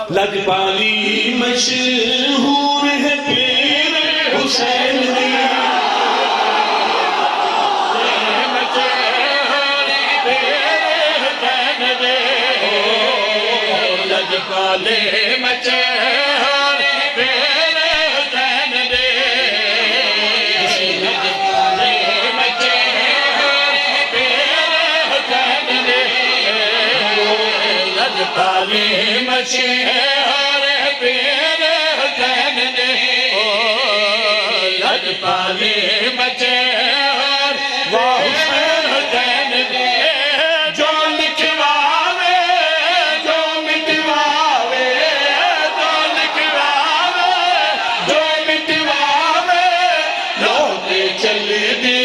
لجپالی مشہور ہے پیر حسین دی لجپالی مشہور پیر حسین دی لجپالی مشہور پیر حسین دے لجپالی مشہور حسین دے جو لکھواوے جو مٹواوے جو لکھواوے جو مٹواوے لوٹے چل دی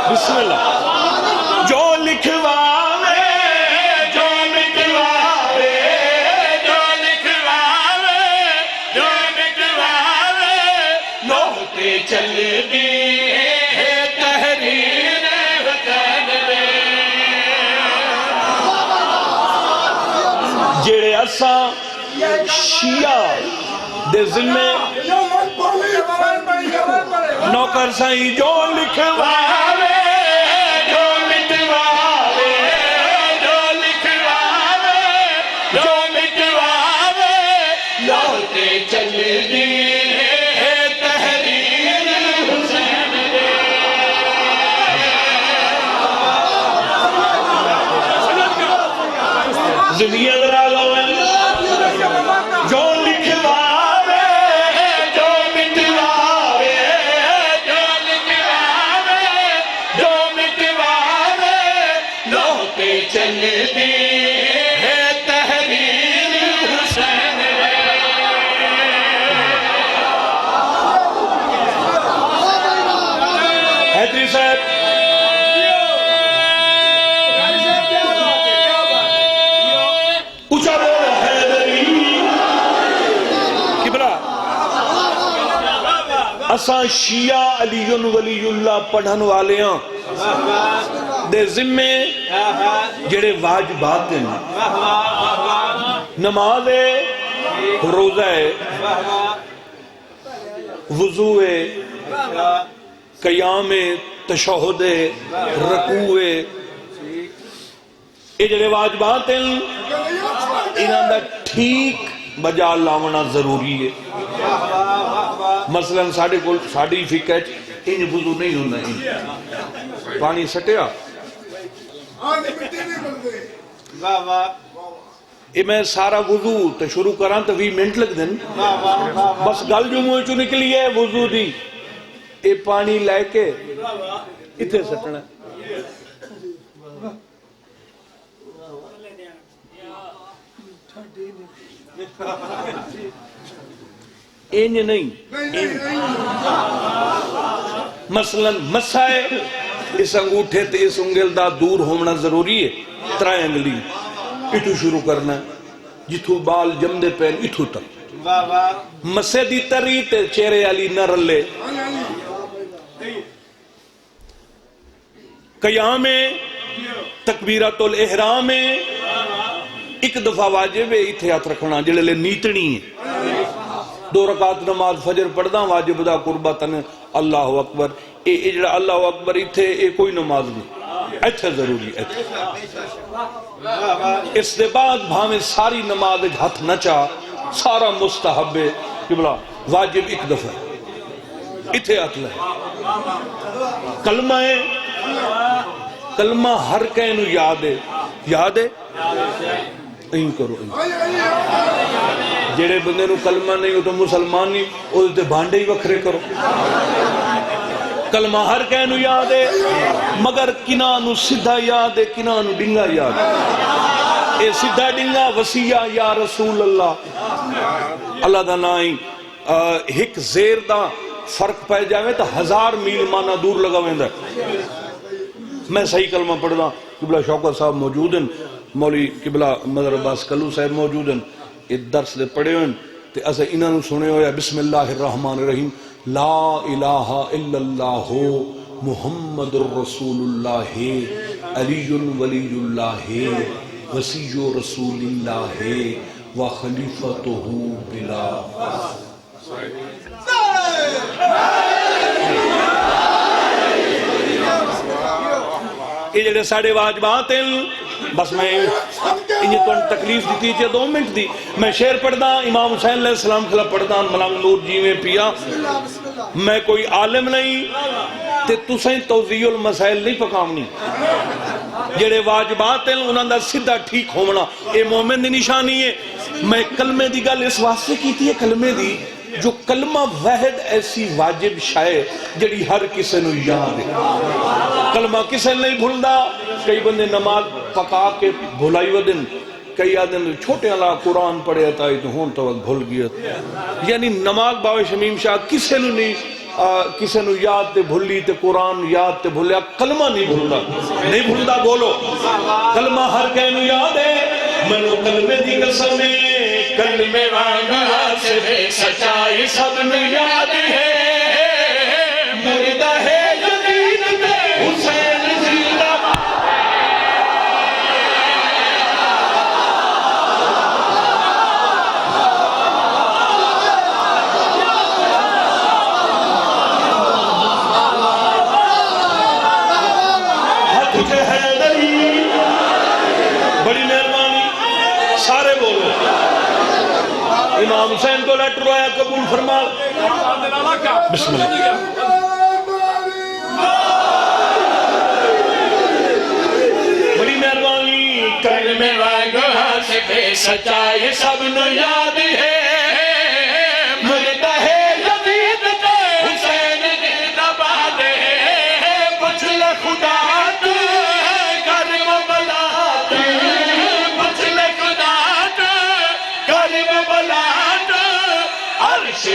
بسم اللہ جو لکھواوے جو مٹواوے جو لکھواوے جو مٹواوے لوٹے چل دی تحریر حسین دے جڑے اساں شیعہ دے ذمے نوکر سائیں جو لکھواوے زندگی اگر آگا ہوئے جو لکھواوے جو مٹواوے جو لکھواوے جو مٹواوے لوٹے چل دی تحریر حسین حیدری صاحب اساں شیعہ علی ولی اللہ پڑھن والیاں دے ذمے جڑے واجبات ہیں نماز روزہ وضوء قیام تشہد رکوع یہ جڑے واجبات ہیں انہاں دا ٹھیک بجا لاونا ضروری ہے مثلا ساڑی فقہ انج وضو نہیں ہونا پانی سٹیا میں سارا وضو تو شروع کران تو 20 منٹ لگ دن بس گل جو منہ چو نکلی ہے وضو دی اے پانی لے کے اتنے سٹنا اینج نہیں مثلا مسائے اس انگوٹھے تے اس انگل دا دور ہونا ضروری ہے ترائے انگلی اتھو شروع کرنا جتھو بال جمدے پہن اتھو تک مسے دی تری تے چہرے علی نہ رلے قیام تکبیرات الاحرام ایک دفعہ واجب ہے اتھے ہاتھ رکھنا جڑے لے نیتنی ہے 2 رکعت نماز فجر پڑھدا واجب دا قربتن اللہ اکبر اے جڑا اللہ اکبر اتھے اے کوئی نماز نہیں اچھا ضروری ہے اس دے بعد بھامیں ساری نماز ہاتھ نہ چاہ سارا مستحب ہے قبلہ واجب ایک دفعہ اتھے ہاتھ لے کلمہ ہے کلمہ ہر کہنو یاد ہے یاد ہے این کرو جڑے بندے نو کلمہ نہیں ہو تو مسلمان نہیں او تے بانڈے ہی وکھرے کرو کلمہ ہر کہنو یاد ہے مگر کنانو سدھا یاد ہے کنانو ڈنگا یاد ہے اے سدھا ڈنگا وسیع یا رسول اللہ اللہ دا نائی ایک زیر دا فرق پہ جاوے تو 1000 میل مانا دور لگا ویندہ میں صحیح کلمہ پڑھ دا قبلہ شوکت صاحب موجود ہیں، مولی قبلہ مدر عباس کلو صاحب موجود ہیں، ایک درس دے پڑھے ہوئے تے اسے انہاں نو سنے ہویا بسم اللہ الرحمن الرحیم لا الہ الا اللہ محمد الرسول اللہ علی ولی اللہ وصی رسول اللہ وخلیفتہ بلا یہ جڑے ساڑھے واجبات ہیں بس میں انہیں تو تکلیف دیتی ہے 2 منٹ دی میں شعر پڑھدا امام حسین علیہ السلام خلاف پڑھدا ملنگ نور جی میں پیا میں کوئی عالم نہیں تے تسیں توضیح المسائل نہیں پکاونی جڑے واجبات ہیں انہاں دا سیدھا ٹھیک ہونا اے مومن دی نشانی ہے میں کلمے دی گل اس واسطے کیتی ہے کلمے دی جو کلمہ واحد ایسی واجب شائع جڑی ہر کسے نو یاد ہے کلمہ کسے نہیں بھولدا کئی بندے نماز پکا کے بھلائی ودن کئی آدم چھوٹے اللہ قرآن پڑھے آتا ہے تو ہون تو بھول گیا یعنی نماز باوے شمیم شاہ کسے نو نہیں کسے نو یاد تے بھولی تے قرآن یاد تے بھولیا کلمہ نہیں بھولدا نہیں بھولدا بولو کلمہ ہر کہنو یاد ہے منو کلمے دی قسم ہے کلمے وانگا سے سچائی سب نو یاد ہے مردہ ہے یقین تے حسین زندہ بڑی مہربانی سارے بولو امام حسین کو لیٹر آیا قبول فرما بسم اللہ بڑی مہربانی کلمے واگاہ سے بے سچائی سب نو یاد ہے مردہ ہے یزید تے حسین زندہ باد ہے پوچھ لے خدا عرش